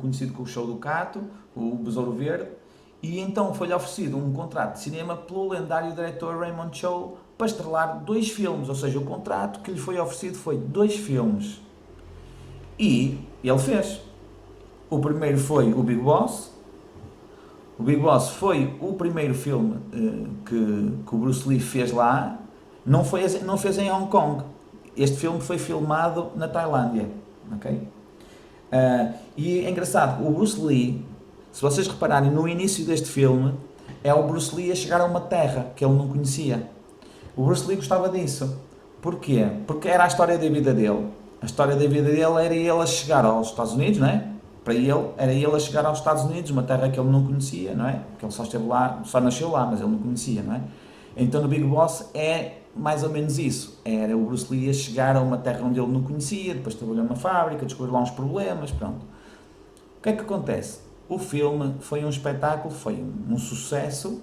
conhecido como o Show do Cato, o Besouro Verde, e então foi-lhe oferecido um contrato de cinema pelo lendário diretor Raymond Chow para estrelar 2 filmes, ou seja, o contrato que lhe foi oferecido foi 2 filmes. E ele fez. O primeiro foi o Big Boss. O Big Boss foi o primeiro filme que o Bruce Lee fez lá. Não fez em Hong Kong. Este filme foi filmado na Tailândia. Ok? E é engraçado, o Bruce Lee, se vocês repararem no início deste filme, é o Bruce Lee a chegar a uma terra que ele não conhecia. O Bruce Lee gostava disso. Porquê? Porque era a história da vida dele. A história da vida dele era ele a chegar aos Estados Unidos, não é? Para ele, era ele a chegar aos Estados Unidos, uma terra que ele não conhecia, não é? Que ele só esteve lá, só nasceu lá, mas ele não conhecia, não é? Então no Big Boss é mais ou menos isso. Era o Bruce Lee a chegar a uma terra onde ele não conhecia, depois trabalhou numa fábrica, descobriu lá uns problemas, pronto. O que é que acontece? O filme foi um espetáculo, foi um sucesso,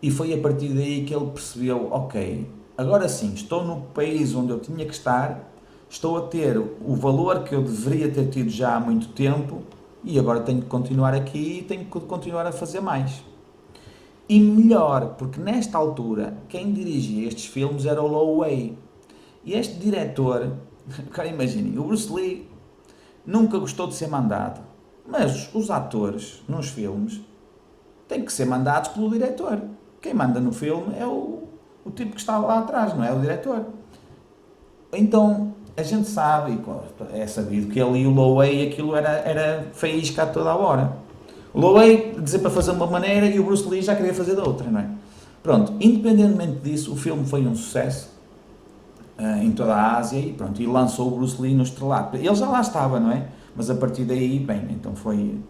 e foi a partir daí que ele percebeu, ok, agora sim, estou no país onde eu tinha que estar, estou a ter o valor que eu deveria ter tido já há muito tempo, e agora tenho que continuar aqui e tenho que continuar a fazer mais. E melhor, porque nesta altura quem dirigia estes filmes era o Lo Wei. E este diretor, cara, imaginem, o Bruce Lee nunca gostou de ser mandado, mas os atores nos filmes têm que ser mandados pelo diretor. Quem manda no filme é o tipo que está lá atrás, não é o diretor. Então, a gente sabe, e é sabido que ele e o Lo Wei aquilo era faísca a toda a hora. O Lo Wei dizer para fazer de uma maneira e o Bruce Lee já queria fazer de outra, não é? Pronto, independentemente disso, o filme foi um sucesso em toda a Ásia e pronto, e lançou o Bruce Lee no estrelato. Ele já lá estava, não é? Mas a partir daí, bem, então foi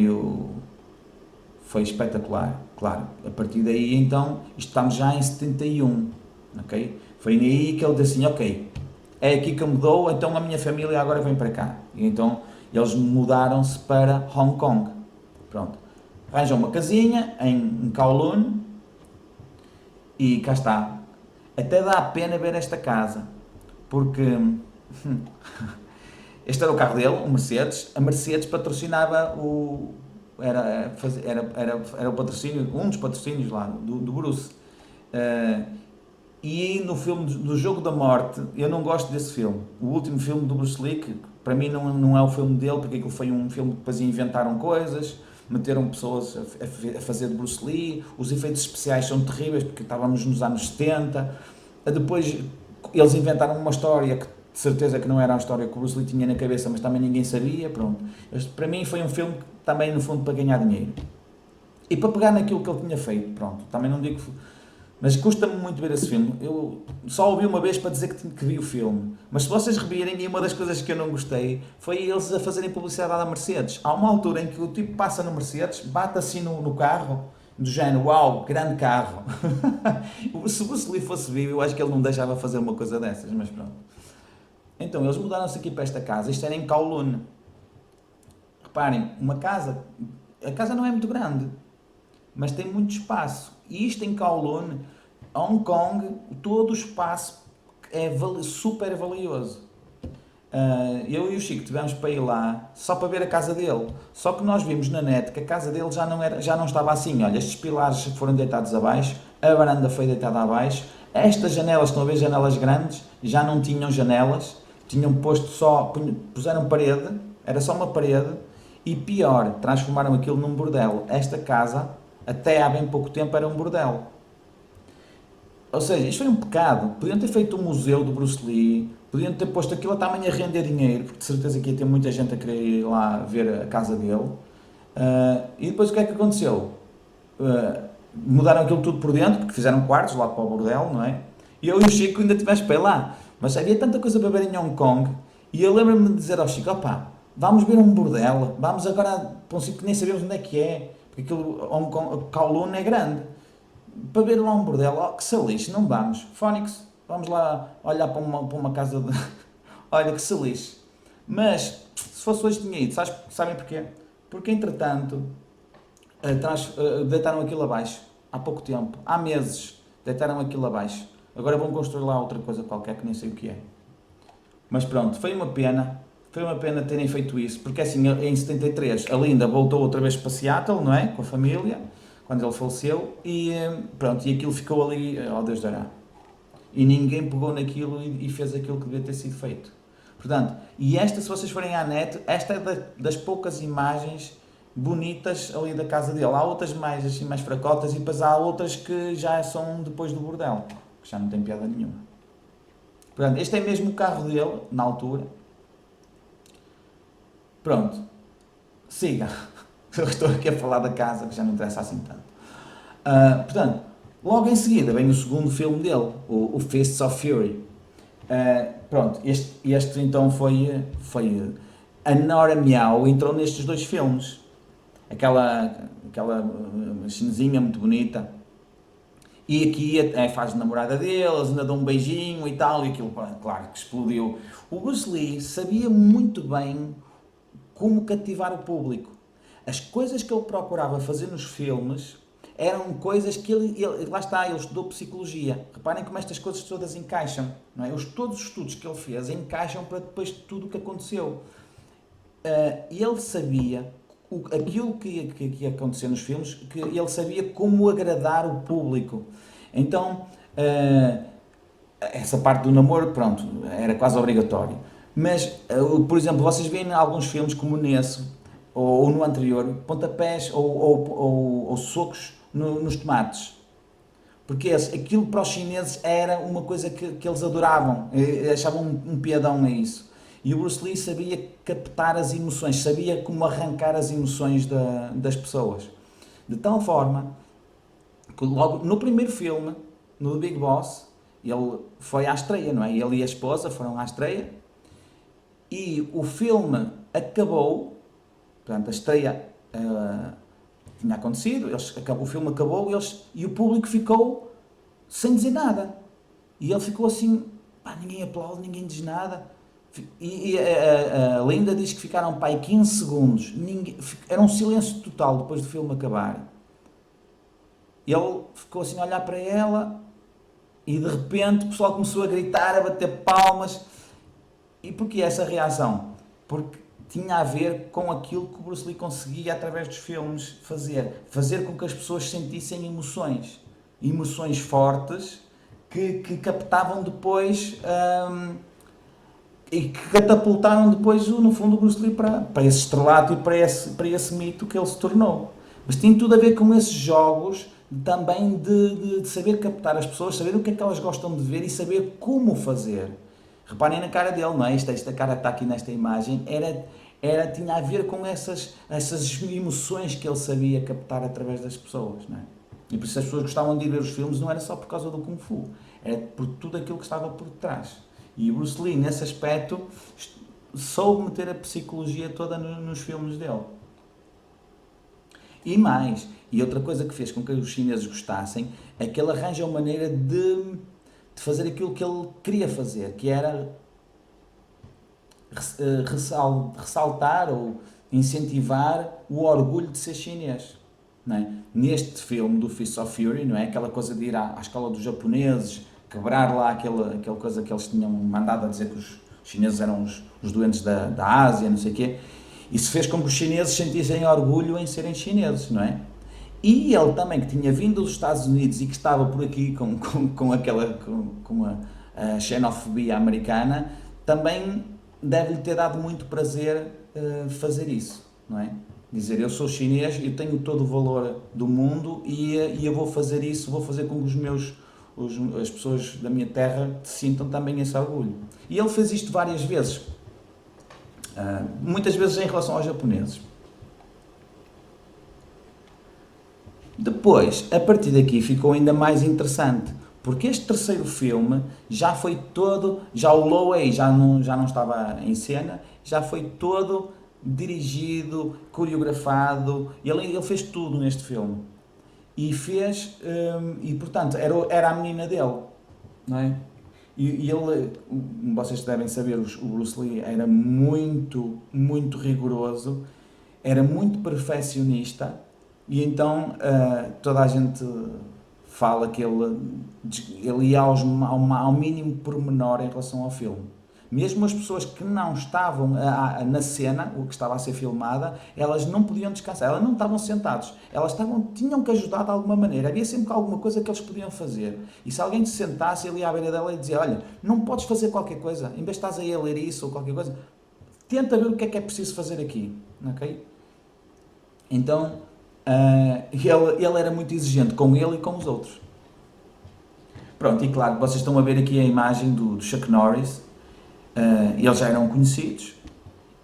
o foi espetacular, claro. A partir daí, então, estamos já em 71, ok? Foi aí que ele disse assim, ok, é aqui que eu me dou, então a minha família agora vem para cá. E então, eles mudaram-se para Hong Kong. Pronto. Arranjam uma casinha em Kowloon e cá está. Até dá pena ver esta casa, porque este era o carro dele, o Mercedes. A Mercedes patrocinava era o patrocínio, um dos patrocínios lá do Bruce. E no filme do Jogo da Morte, eu não gosto desse filme. O último filme do Bruce Lee, que para mim não é o filme dele, porque aquilo foi um filme que depois inventaram coisas, meteram pessoas a fazer de Bruce Lee, os efeitos especiais são terríveis, porque estávamos nos anos 70. Depois eles inventaram uma história que de certeza que não era a história que o Bruce Lee tinha na cabeça, mas também ninguém sabia, pronto. Para mim foi um filme que também no fundo para ganhar dinheiro. E para pegar naquilo que ele tinha feito, pronto. Também não digo... Mas custa-me muito ver esse filme. Eu só ouvi uma vez para dizer que vi o filme. Mas se vocês revirem, e uma das coisas que eu não gostei foi eles a fazerem publicidade à Mercedes. Há uma altura em que o tipo passa no Mercedes, bate assim no carro, do género, uau, grande carro. Se o Bruce Lee fosse vivo, eu acho que ele não deixava fazer uma coisa dessas, mas pronto. Então, eles mudaram-se aqui para esta casa. Isto era em Kowloon. Reparem, uma casa... A casa não é muito grande, mas tem muito espaço. E isto em Kowloon, Hong Kong, todo o espaço é super valioso. Eu e o Chico tivemos para ir lá só para ver a casa dele. Só que nós vimos na net que a casa dele já não estava assim. Olha, estes pilares foram deitados abaixo, a varanda foi deitada abaixo, estas janelas, estão a ver, janelas grandes, já não tinham janelas, tinham posto só, puseram parede, era só uma parede, e pior, transformaram aquilo num bordel. Esta casa, até há bem pouco tempo, era um bordel. Ou seja, isto foi um pecado. Podiam ter feito um museu do Bruce Lee, podiam ter posto aquilo a tamanho a render dinheiro, porque de certeza que ia ter muita gente a querer ir lá ver a casa dele. E depois o que é que aconteceu? Mudaram aquilo tudo por dentro, porque fizeram quartos lá para o bordel, não é? E eu e o Chico ainda tivemos para ir lá. Mas havia tanta coisa para ver em Hong Kong, e eu lembro-me de dizer ao Chico, opá, vamos ver um bordel, vamos agora para um sítio que nem sabemos onde é que é, porque aquilo, Hong Kong, Kowloon é grande. Para ver lá um bordel, oh, que salixe, não vamos. Fónix, vamos lá olhar para uma casa de... Olha, que salixe. Mas, se fosse hoje tinha ido, sabem porquê? Porque, entretanto, deitaram aquilo abaixo, há pouco tempo, há meses, deitaram aquilo abaixo. Agora vão construir lá outra coisa qualquer que nem sei o que é. Mas pronto, foi uma pena. foi uma pena terem feito isso, porque assim, em 73 a Linda voltou outra vez para Seattle, não é? Com a família, quando ele faleceu, e pronto, e aquilo ficou ali, ó Deus dará. E ninguém pegou naquilo e fez aquilo que devia ter sido feito. Portanto, e esta, se vocês forem à net, esta é das poucas imagens bonitas ali da casa dele. Há outras mais assim mais fracotas e depois há outras que já são depois do bordel, que já não tem piada nenhuma. Portanto, este é mesmo o carro dele, na altura. Pronto, siga. Eu estou aqui a falar da casa, que já não interessa assim tanto. Portanto, logo em seguida vem o segundo filme dele, o Fists of Fury. Pronto, este então foi a Nora Meow entrou nestes dois filmes. Aquela chinesinha muito bonita. E aqui faz namorada deles, ainda dá um beijinho e tal, e aquilo, claro, que explodiu. O Bruce Lee sabia muito bem como cativar o público. As coisas que ele procurava fazer nos filmes eram coisas que lá está, ele estudou psicologia. Reparem como estas coisas todas encaixam, não é? Todos os estudos que ele fez encaixam para depois de tudo o que aconteceu. Ele sabia aquilo que ia acontecer nos filmes, que ele sabia como agradar o público. Então, essa parte do namoro, pronto, era quase obrigatório. Mas, por exemplo, vocês veem em alguns filmes como nesse, ou no anterior, pontapés ou socos nos tomates. Porque aquilo para os chineses era uma coisa que eles adoravam, achavam um piadão a isso. E o Bruce Lee sabia captar as emoções, sabia como arrancar as emoções das pessoas. De tal forma que logo no primeiro filme, no The Big Boss, ele foi à estreia, não é? Ele e a esposa foram à estreia e o filme acabou, portanto a estreia tinha acontecido, o filme acabou e o público ficou sem dizer nada. E ele ficou assim, pá, ninguém aplaude, ninguém diz nada. E a Linda diz que ficaram pá, 15 segundos, era um silêncio total depois do filme acabar. Ele ficou assim a olhar para ela e de repente o pessoal começou a gritar, a bater palmas. E porquê essa reação? Porque tinha a ver com aquilo que o Bruce Lee conseguia através dos filmes fazer com que as pessoas sentissem emoções fortes que captavam depois e que catapultaram depois no fundo o Bruce Lee para esse estrelato e para esse mito que ele se tornou. Mas tem tudo a ver com esses jogos também de saber captar as pessoas, saber o que é que elas gostam de ver e saber como fazer. Reparem na cara dele, não é? Esta cara que está aqui nesta imagem tinha a ver com essas emoções que ele sabia captar através das pessoas, não é? E por isso as pessoas gostavam de ir ver os filmes, não era só por causa do Kung Fu, era por tudo aquilo que estava por detrás. E o Bruce Lee, nesse aspecto, soube meter a psicologia toda nos filmes dele. E mais, e outra coisa que fez com que os chineses gostassem, é que ele arranja uma maneira de fazer aquilo que ele queria fazer, que era ressaltar ou incentivar o orgulho de ser chinês. Não é? Neste filme do Fist of Fury, não é? Aquela coisa de ir à escola dos japoneses, quebrar lá aquela coisa que eles tinham mandado a dizer que os chineses eram os doentes da Ásia, não sei o quê. Isso fez com que os chineses sentissem orgulho em serem chineses, não é? E ele também, que tinha vindo dos Estados Unidos e que estava por aqui com a xenofobia americana, também deve-lhe ter dado muito prazer fazer isso, não é? Dizer, eu sou chinês, eu tenho todo o valor do mundo e eu vou fazer isso, vou fazer com que as pessoas da minha terra sintam também esse orgulho. E ele fez isto várias vezes, muitas vezes em relação aos japoneses. Depois, a partir daqui ficou ainda mais interessante, porque este terceiro filme já foi todo, já o Loei já não estava em cena, já foi todo dirigido, coreografado, ele fez tudo neste filme. E fez, e portanto, era a menina dele, não é? E ele, vocês devem saber, o Bruce Lee era muito, muito rigoroso, era muito perfeccionista, e então toda a gente fala que ele ia ao mínimo pormenor em relação ao filme. Mesmo as pessoas que não estavam na cena, o que estava a ser filmada, elas não podiam descansar, elas não estavam sentados, tinham que ajudar de alguma maneira, havia sempre alguma coisa que eles podiam fazer. E se alguém se sentasse, ele ia à beira dela e dizia: olha, não podes fazer qualquer coisa, em vez de estás aí a ler isso ou qualquer coisa, tenta ver o que é preciso fazer aqui, ok? Então, ele era muito exigente com ele e com os outros. Pronto, e claro, vocês estão a ver aqui a imagem do Chuck Norris. Eles já eram conhecidos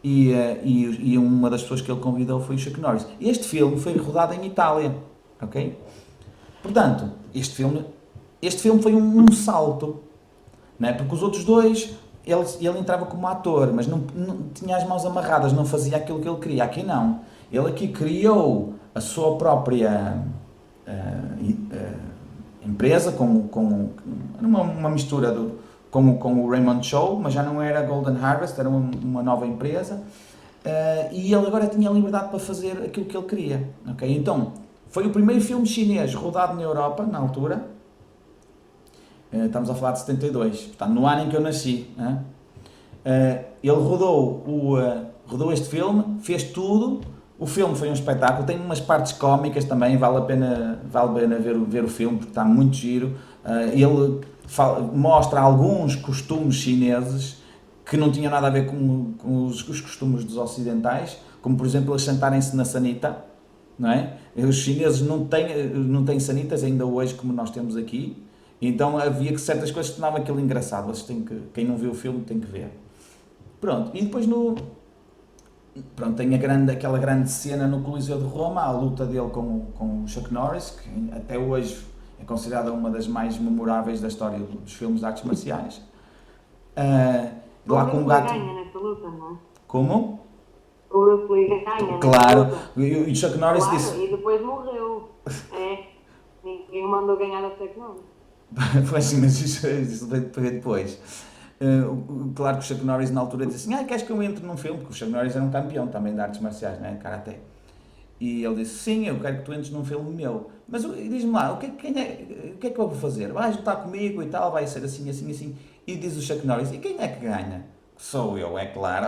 e uma das pessoas que ele convidou foi o Chuck Norris. Este filme foi rodado em Itália, ok? Portanto, este filme foi um salto, não é? Porque os outros dois, ele entrava como ator, mas não tinha as mãos amarradas, não fazia aquilo que ele queria. Aqui não. Ele aqui criou a sua própria empresa, uma mistura com o Raymond Chow, mas já não era Golden Harvest, era uma nova empresa, e ele agora tinha liberdade para fazer aquilo que ele queria. Okay? Então, foi o primeiro filme chinês rodado na Europa, na altura. Estamos a falar de 72, portanto, no ano em que eu nasci. Ele rodou este filme, fez tudo. O filme foi um espetáculo, tem umas partes cómicas também, vale a pena ver o filme, porque está muito giro. Ele mostra alguns costumes chineses que não tinham nada a ver com os costumes dos ocidentais, como por exemplo eles sentarem-se na sanita, não é? Os chineses não têm sanitas ainda hoje como nós temos aqui, então havia certas coisas que tornavam aquilo engraçado. Quem não viu o filme tem que ver. Pronto, e depois tem aquela grande cena no Coliseu de Roma, a luta dele com o Chuck Norris, que até hoje é considerada uma das mais memoráveis da história dos filmes de artes marciais. Lá com um gato. Ganha nessa luta, não é? Como? O Bruce Lee ganha nessa Claro, luta. e o Chuck Norris Claro, disse. e depois morreu. Ninguém mandou ganhar a Chuck Norris. Pois sim, mas isso foi depois. Claro que o Chuck Norris na altura disse assim: queres que eu entre num filme? Porque o Chuck Norris era um campeão também de artes marciais, não é? Karate. E ele disse: sim, eu quero que tu entres num filme meu. Mas diz-me lá, o que é que eu vou fazer? Vais lutar comigo e tal, vai ser assim, assim, assim. E diz o Chuck Norris: e quem é que ganha? Sou eu, é claro.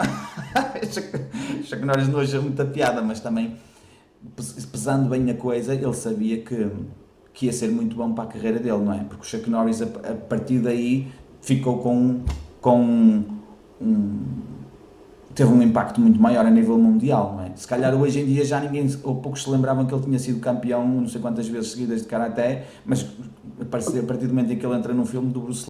O Chuck Norris não achou muita piada, mas também, pesando bem a coisa, ele sabia que ia ser muito bom para a carreira dele, não é? Porque o Chuck Norris, a partir daí, ficou teve um impacto muito maior a nível mundial, não é? Se calhar hoje em dia já ninguém, ou poucos se lembravam que ele tinha sido campeão não sei quantas vezes seguidas de Karaté, mas a partir do momento em que ele entra no filme do Bruce